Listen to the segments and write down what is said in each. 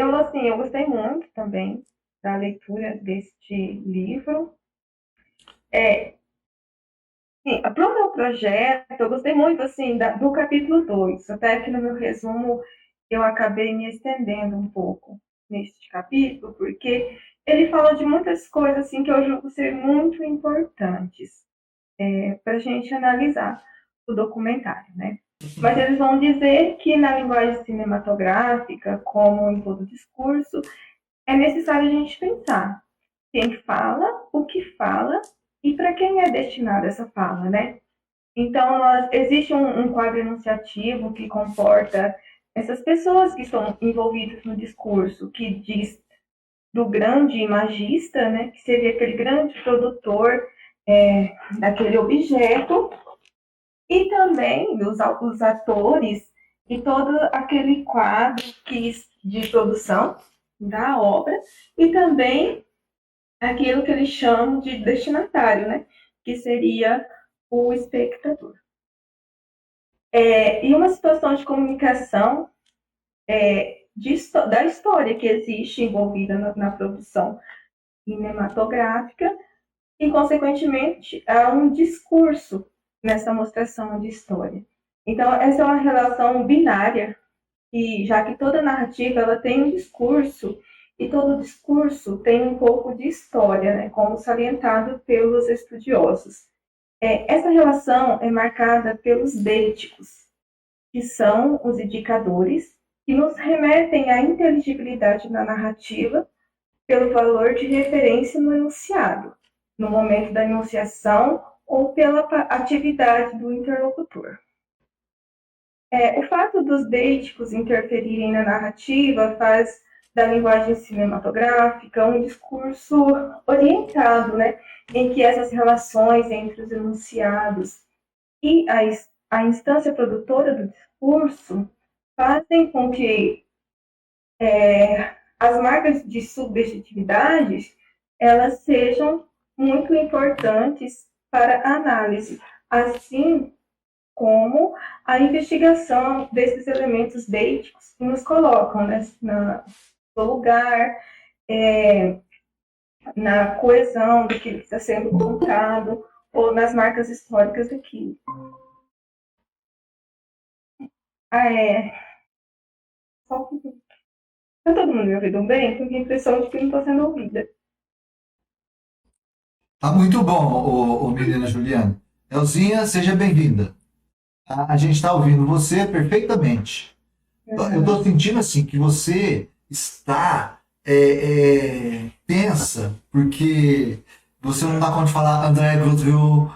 eu gostei muito também da leitura deste livro. É, sim, para o meu projeto, eu gostei muito, assim, do capítulo 2. Até que no meu resumo eu acabei me estendendo um pouco neste capítulo, porque ele fala de muitas coisas, assim, que eu julgo ser muito importantes para a gente analisar o documentário, né? Mas eles vão dizer que na linguagem cinematográfica, como em todo discurso, é necessário a gente pensar quem fala, o que fala e para quem é destinada essa fala, né? Então, existe um quadro enunciativo que comporta essas pessoas que estão envolvidas no discurso, que diz do grande imagista, né, que seria aquele grande produtor daquele objeto, e também os atores e todo aquele quadro de produção da obra, e também aquilo que eles chamam de destinatário, né, que seria o espectador. E uma situação de comunicação da história que existe envolvida na produção cinematográfica e, consequentemente, há um discurso nessa mostração de história. Então, essa é uma relação binária, e já que toda narrativa ela tem um discurso, e todo discurso tem um pouco de história, né, como salientado pelos estudiosos. Essa relação é marcada pelos dêiticos, que são os indicadores que nos remetem à inteligibilidade da narrativa pelo valor de referência no enunciado, no momento da enunciação ou pela atividade do interlocutor. O fato dos deíticos interferirem na narrativa faz da linguagem cinematográfica um discurso orientado, né, em que essas relações entre os enunciados e a instância produtora do discurso fazem com que as marcas de subjetividade elas sejam muito importantes para a análise, assim como a investigação desses elementos deíticos que nos colocam, né, no lugar, na coesão daquilo que está sendo contado ou nas marcas históricas daquilo. Ah, Está todo mundo me ouvindo bem? Tenho a impressão de que não estou sendo ouvida. Tá muito bom, menina Juliana. Elzinha, seja bem-vinda. A gente está ouvindo você perfeitamente. Eu Uhum. estou sentindo assim que você está tensa, porque você não dá conta de falar André Gaudriot,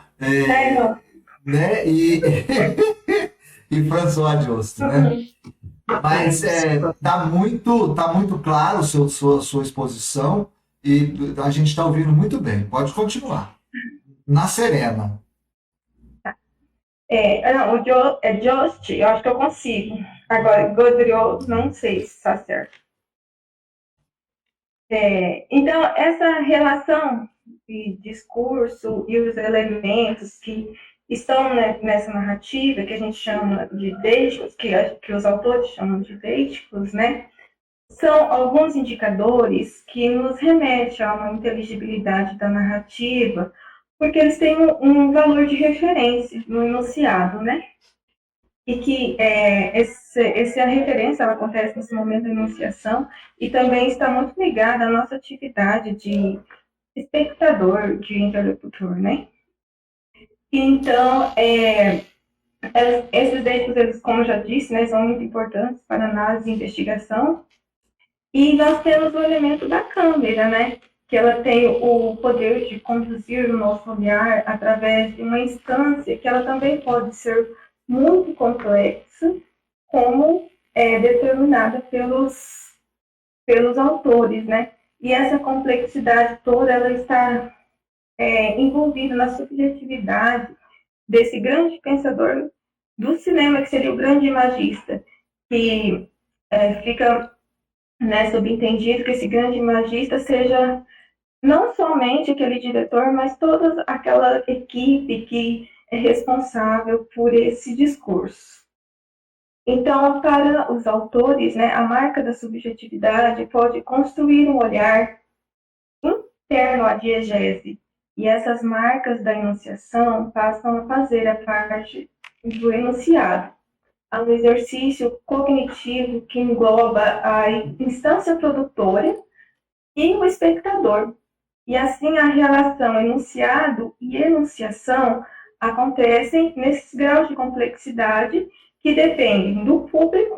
Não. né? E François Jost, né? Mas tá muito claro sua exposição e a gente está ouvindo muito bem. Pode continuar. Na Serena. Não, é Just, eu acho que eu consigo. Agora, Godriot, não sei se está certo. Então, essa relação de discurso e os elementos que estão, né, nessa narrativa, que a gente chama de deíticos, que os autores chamam de deíticos, né, são alguns indicadores que nos remetem a uma inteligibilidade da narrativa, porque eles têm um valor de referência no enunciado, né? E que essa referência ela acontece nesse momento da enunciação e também está muito ligada à nossa atividade de espectador, de interlocutor, né? Então, esses dados, eles, como eu já disse, né, são muito importantes para análise e investigação. E nós temos o elemento da câmera, né? Que ela tem o poder de conduzir o nosso olhar através de uma instância que ela também pode ser muito complexa, como é determinada pelos autores, né? E essa complexidade toda, ela está envolvida na subjetividade desse grande pensador do cinema, que seria o grande imagista, que fica, né, subentendido que esse grande imagista seja não somente aquele diretor, mas toda aquela equipe que é responsável por esse discurso. Então, para os autores, né, a marca da subjetividade pode construir um olhar interno à diegese, e essas marcas da enunciação passam a fazer a parte do enunciado. Há um exercício cognitivo que engloba a instância produtora e o espectador. E assim a relação enunciado e enunciação acontecem nesses graus de complexidade que dependem do público,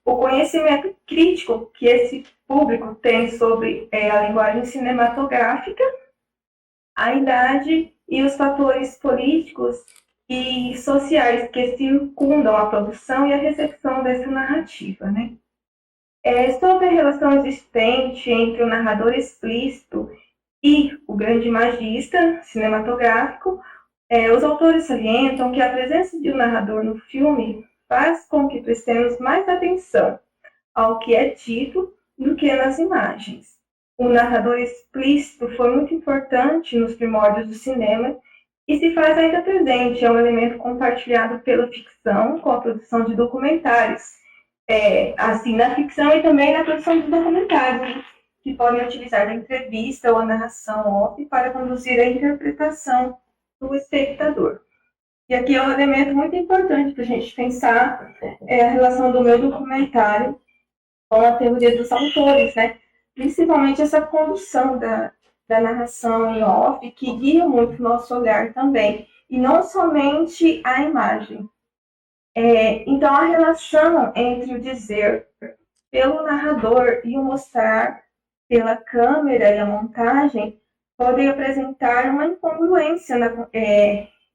o conhecimento crítico que esse público tem sobre a linguagem cinematográfica, a idade e os fatores políticos e sociais que circundam a produção e a recepção dessa narrativa, né? Sobre a relação existente entre o narrador explícito e o grande magista cinematográfico, os autores salientam que a presença de um narrador no filme faz com que prestemos mais atenção ao que é dito do que nas imagens. O narrador explícito foi muito importante nos primórdios do cinema e se faz ainda presente, é um elemento compartilhado pela ficção com a produção de documentários, assim, na ficção e também na produção de documentários, que podem utilizar a entrevista ou a narração off para conduzir a interpretação do espectador. E aqui é um elemento muito importante para a gente pensar a relação do meu documentário com a teoria dos autores, né? Principalmente essa condução da narração em off, que guia muito o nosso olhar também, e não somente a imagem. Então, a relação entre o dizer pelo narrador e o mostrar pela câmera e a montagem podem apresentar uma incongruência,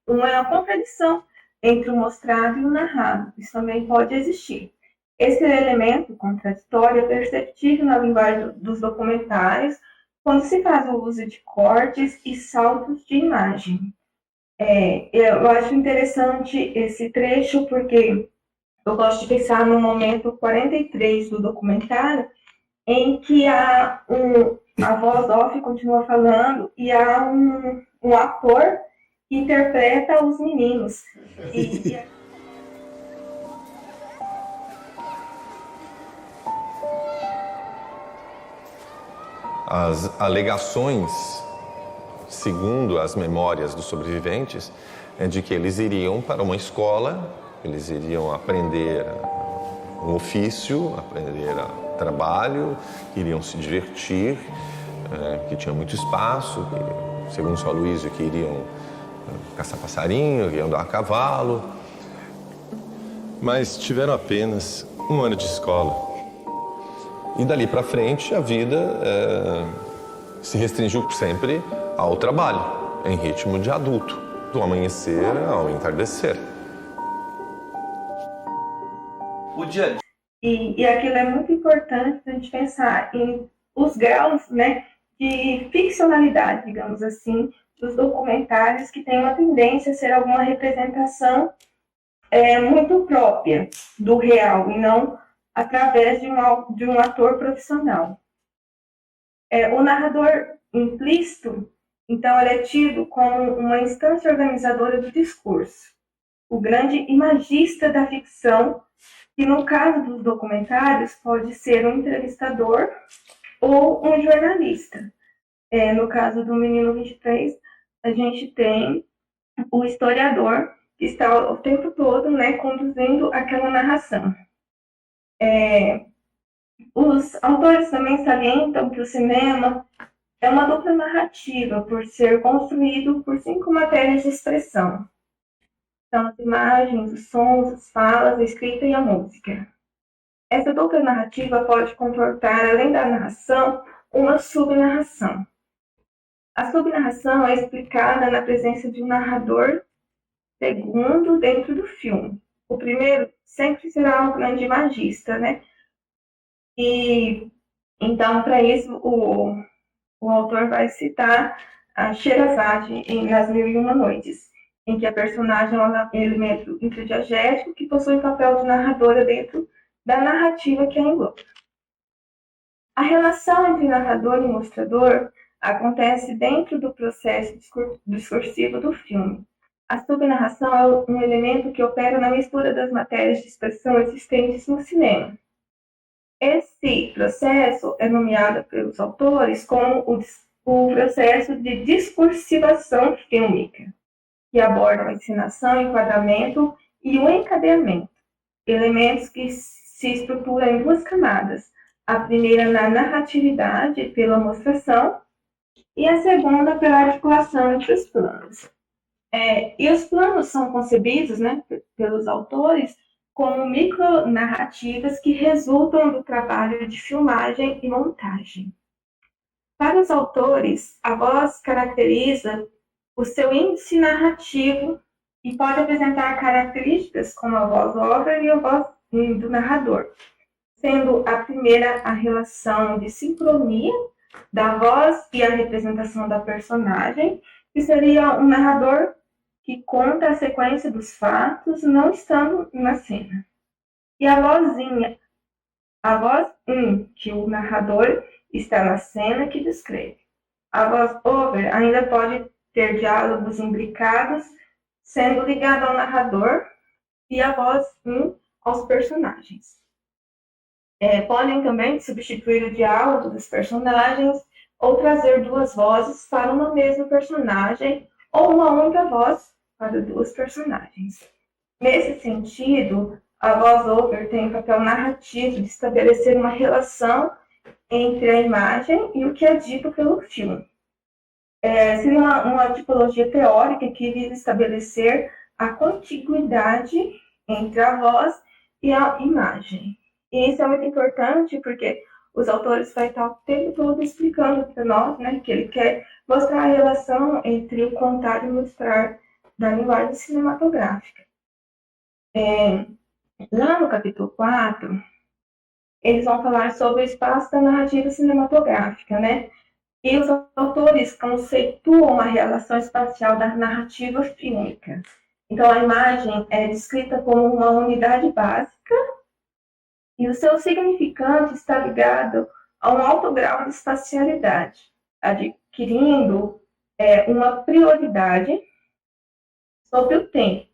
uma contradição entre o mostrado e o narrado. Isso também pode existir. Esse elemento contraditório é perceptível na linguagem dos documentários quando se faz o uso de cortes e saltos de imagem. Eu acho interessante esse trecho porque eu gosto de pensar no momento 43 do documentário, em que a voz off continua falando e há um ator que interpreta os meninos. As alegações, segundo as memórias dos sobreviventes, é de que eles iriam para uma escola, eles iriam aprender um ofício, aprender trabalho, iriam se divertir, que tinha muito espaço, que, segundo o São Aloysio, que iriam caçar passarinho, iriam andar a cavalo. Mas tiveram apenas um ano de escola. E dali para frente a vida se restringiu sempre ao trabalho, em ritmo de adulto, do amanhecer ao entardecer. E aquilo é muito importante a gente pensar em os graus, né, de ficcionalidade, digamos assim, dos documentários que têm uma tendência a ser alguma representação muito própria do real e não através de um ator profissional. O narrador implícito, então, ele é tido como uma instância organizadora do discurso, o grande imagista da ficção, que no caso dos documentários pode ser um entrevistador ou um jornalista. No caso do Menino 23, a gente tem o historiador que está o tempo todo, né, conduzindo aquela narração. Os autores também salientam que o cinema é uma dupla narrativa por ser construído por 5 matérias de expressão. São as imagens, os sons, as falas, a escrita e a música. Essa dupla narrativa pode comportar, além da narração, uma subnarração. A subnarração é explicada na presença de um narrador segundo dentro do filme. O primeiro sempre será o grande imagista, né? E então, para isso, o autor vai citar a Sherazade nas Mil e Uma Noites, em que a personagem é um elemento intradiegético que possui o papel de narradora dentro da narrativa que a engloba. A relação entre narrador e mostrador acontece dentro do processo discursivo do filme. A subnarração é um elemento que opera na mistura das matérias de expressão existentes no cinema. Esse processo é nomeado pelos autores como o processo de discursivação fílmica, que aborda a encenação, enquadramento e o encadeamento, elementos que se estruturam em duas camadas. A primeira na narratividade, pela mostração, e a segunda pela articulação entre os planos. E os planos são concebidos, né, pelos autores como micronarrativas que resultam do trabalho de filmagem e montagem. Para os autores, a voz caracteriza o seu índice narrativo e pode apresentar características como a voz over e a voz do narrador, sendo a primeira a relação de sincronia da voz e a representação da personagem, que seria um narrador que conta a sequência dos fatos não estando na cena. E a vozinha, a voz que o narrador está na cena que descreve. A voz over ainda pode ter diálogos imbricados, sendo ligada ao narrador, e a voz aos personagens. Podem também substituir o diálogo dos personagens ou trazer duas vozes para uma mesma personagem ou uma única voz para duas personagens. Nesse sentido, a voz over tem o papel narrativo de estabelecer uma relação entre a imagem e o que é dito pelo filme. Seria uma tipologia teórica que visa estabelecer a contiguidade entre a voz e a imagem. E isso é muito importante porque os autores vão estar o tempo todo explicando para nós, né, que ele quer mostrar a relação entre o contar e mostrar da linguagem cinematográfica. Lá no capítulo 4, eles vão falar sobre o espaço da narrativa cinematográfica, né? E os autores conceituam a relação espacial da narrativa fílmica. Então, a imagem é descrita como uma unidade básica e o seu significante está ligado a um alto grau de espacialidade, adquirindo uma prioridade sobre o tempo.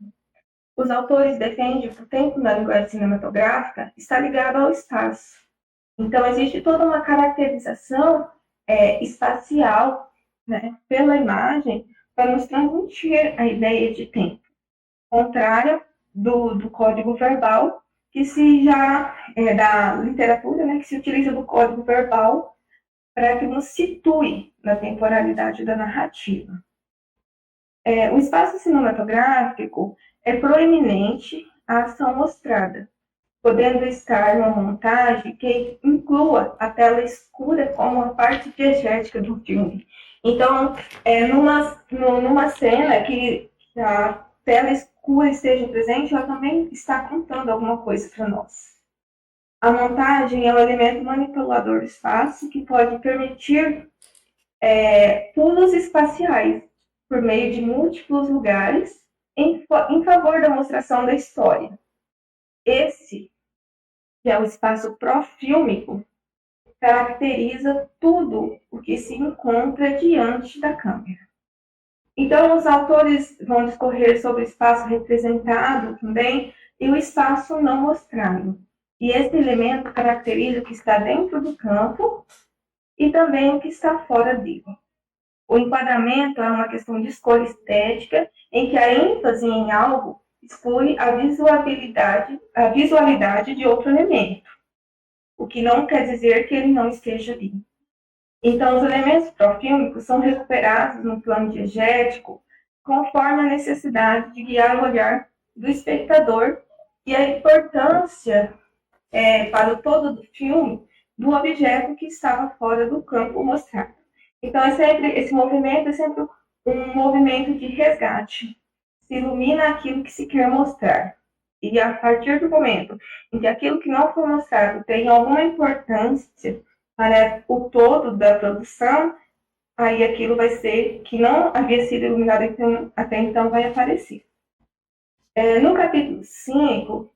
Os autores defendem que o tempo na linguagem cinematográfica está ligado ao espaço. Então, existe toda uma caracterização espacial, né, pela imagem para nos transmitir a ideia de tempo, contrária do código verbal, que se já é da literatura, né, que se utiliza do código verbal para que nos situe na temporalidade da narrativa. O espaço cinematográfico é proeminente à ação mostrada, podendo estar numa montagem que inclua a tela escura como a parte diegética do filme. Então, numa cena que a tela escura esteja presente, ela também está contando alguma coisa para nós. A montagem é um elemento manipulador do espaço que pode permitir pulos espaciais por meio de múltiplos lugares em favor da mostração da história. Esse, que é o espaço profílmico, caracteriza tudo o que se encontra diante da câmera. Então, os autores vão discorrer sobre o espaço representado também e o espaço não mostrado. E esse elemento caracteriza o que está dentro do campo e também o que está fora dele. O enquadramento é uma questão de escolha estética em que a ênfase em algo exclui a visualidade de outro elemento, o que não quer dizer que ele não esteja ali. Então, os elementos profílmicos são recuperados no plano diegético conforme a necessidade de guiar o olhar do espectador e a importância para o todo do filme do objeto que estava fora do campo mostrado. Então, esse movimento é sempre um movimento de resgate. Se ilumina aquilo que se quer mostrar. E a partir do momento em que aquilo que não foi mostrado tem alguma importância para o todo da produção, aí aquilo vai ser, que não havia sido iluminado até então, vai aparecer. No capítulo 5,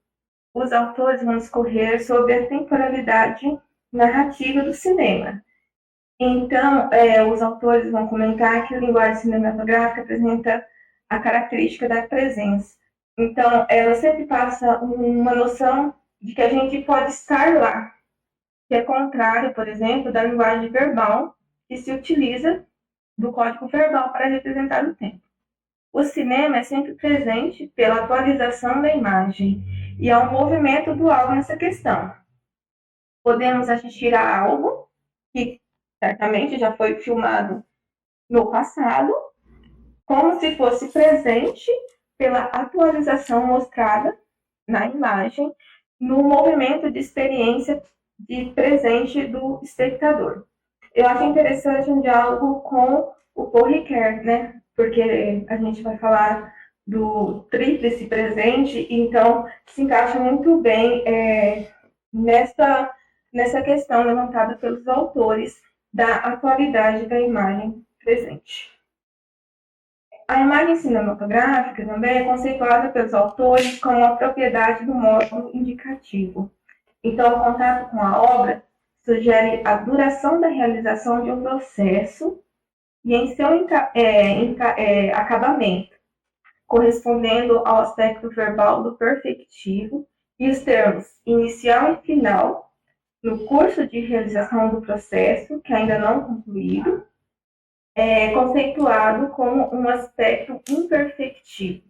os autores vão discorrer sobre a temporalidade narrativa do cinema. Então, os autores vão comentar que a linguagem cinematográfica apresenta a característica da presença. Então, ela sempre passa uma noção de que a gente pode estar lá, que é contrário, por exemplo, da linguagem verbal, que se utiliza do código verbal para representar o tempo. O cinema é sempre presente pela atualização da imagem e há um movimento dual nessa questão. Podemos assistir a algo que certamente já foi filmado no passado, como se fosse presente pela atualização mostrada na imagem, no movimento de experiência de presente do espectador. Eu acho interessante um diálogo com o Paul Ricoeur, né? Porque a gente vai falar do tríplice presente, então se encaixa muito bem nessa questão levantada pelos autores da atualidade da imagem presente. A imagem cinematográfica também é conceituada pelos autores como a propriedade do modo indicativo. Então, o contato com a obra sugere a duração da realização de um processo e em seu acabamento, correspondendo ao aspecto verbal do perfectivo, e os termos inicial e final, no curso de realização do processo, que ainda não concluído, é conceituado como um aspecto imperfectivo.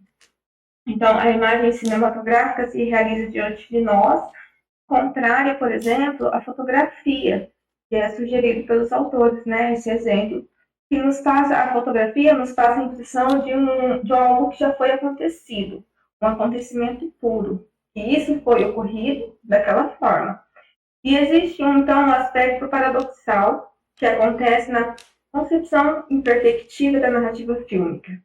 Então, a imagem cinematográfica se realiza diante de nós, contrária, por exemplo, à fotografia, que é sugerido pelos autores, né? Esse exemplo, que a fotografia nos passa a impressão de algo que já foi acontecido, um acontecimento puro, e isso foi ocorrido daquela forma. E existe, então, um aspecto paradoxal que acontece na concepção imperfectiva da narrativa fílmica.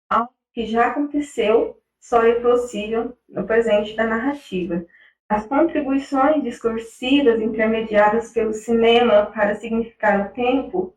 Algo que já aconteceu só é possível no presente da narrativa. As contribuições discursivas intermediadas pelo cinema para significar o tempo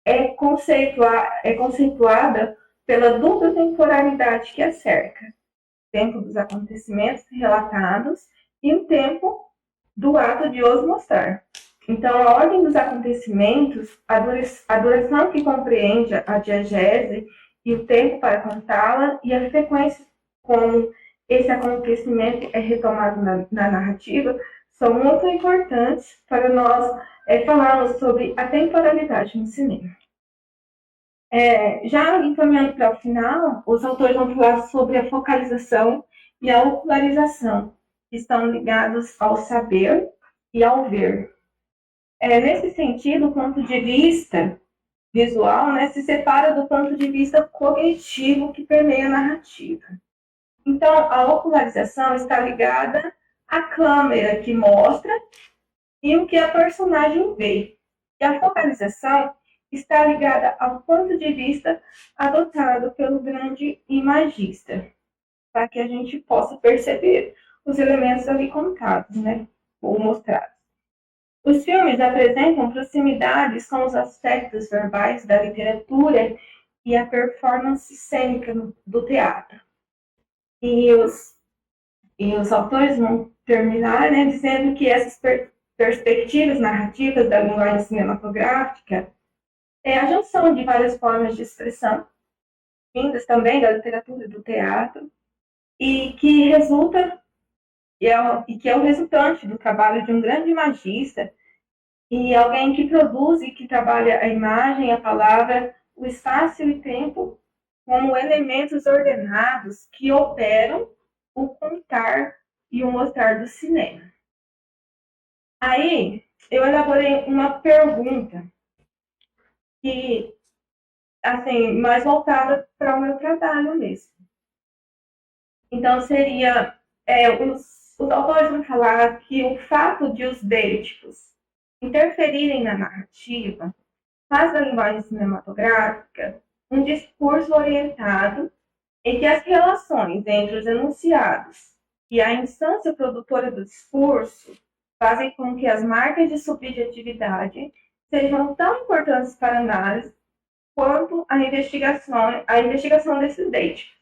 é conceituada pela dupla temporalidade que a cerca. O tempo dos acontecimentos relatados e o tempo do ato de os mostrar. Então, a ordem dos acontecimentos, a duração que compreende a diegese e o tempo para contá-la, e a frequência como esse acontecimento é retomado na narrativa, são muito importantes para nós falarmos sobre a temporalidade no cinema. Já encaminhando para o final, os autores vão falar sobre a focalização e a ocularização, que estão ligados ao saber e ao ver. Nesse sentido, o ponto de vista visual, né, se separa do ponto de vista cognitivo que permeia a narrativa. Então, a ocularização está ligada à câmera que mostra e o que a personagem vê. E a focalização está ligada ao ponto de vista adotado pelo grande imagista, para que a gente possa perceber os elementos ali contados, né, ou mostrados. Os filmes apresentam proximidades com os aspectos verbais da literatura e a performance cênica do teatro. E os autores vão terminar, né, dizendo que essas perspectivas narrativas da linguagem cinematográfica é a junção de várias formas de expressão, vindas também da literatura e do teatro, e que resulta que é o resultante do trabalho de um grande imagista e alguém que produz e que trabalha a imagem, a palavra, o espaço e o tempo como elementos ordenados que operam o contar e o mostrar do cinema. Aí, eu elaborei uma pergunta que, assim, mais voltada para o meu trabalho mesmo. Então, seria, os autores vão falar que o fato de os deíticos interferirem na narrativa faz da linguagem cinematográfica um discurso orientado em que as relações entre os enunciados e a instância produtora do discurso fazem com que as marcas de subjetividade sejam tão importantes para a análise quanto a investigação desses dados.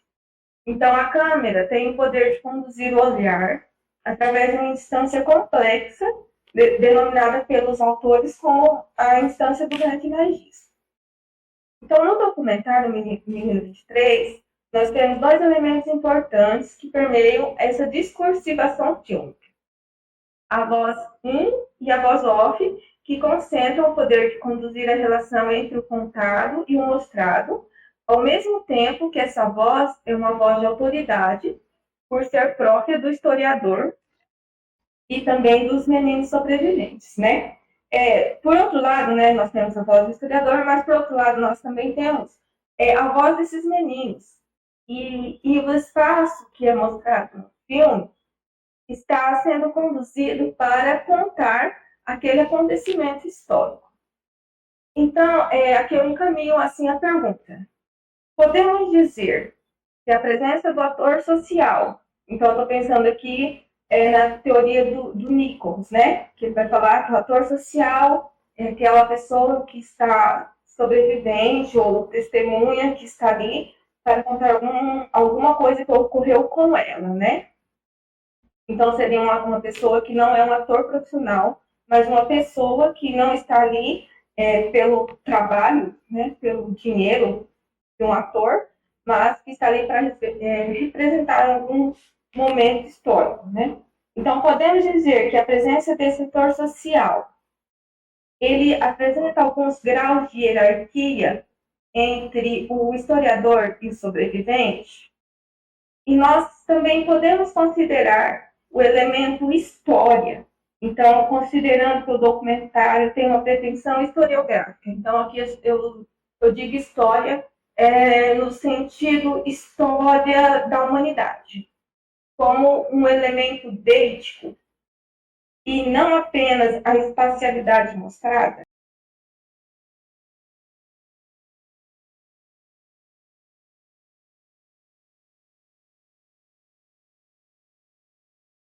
Então, a câmera tem o poder de conduzir o olhar através de uma instância complexa, denominada pelos autores como a instância do grande imagista. Então, no documentário Menino 23, nós temos dois elementos importantes que permeiam essa discursivação fílmica. A voz in e a voz off, que concentram o poder de conduzir a relação entre o contado e o mostrado, ao mesmo tempo que essa voz é uma voz de autoridade, por ser própria do historiador e também dos meninos sobreviventes, né? Por outro lado, né, nós temos a voz do historiador, mas por outro lado nós também temos a voz desses meninos. E o espaço que é mostrado no filme está sendo conduzido para contar aquele acontecimento histórico. Então, aqui eu encaminho assim a pergunta. Podemos dizer que a presença do ator social, então eu estou pensando aqui na teoria do Nichols, né? Que ele vai falar que o ator social é aquela pessoa que está sobrevivente ou testemunha que está ali para contar alguma coisa que ocorreu com ela, né? Então seria uma pessoa que não é um ator profissional, mas uma pessoa que não está ali pelo trabalho, né? Pelo dinheiro de um ator, mas que está ali para representar algum momento histórico, né? Então, podemos dizer que a presença desse ator social, ele apresenta alguns graus de hierarquia entre o historiador e o sobrevivente. E nós também podemos considerar o elemento história. Então, considerando que o documentário tem uma pretensão historiográfica. Então, aqui eu digo história no sentido história da humanidade, como um elemento deítico, e não apenas a espacialidade mostrada,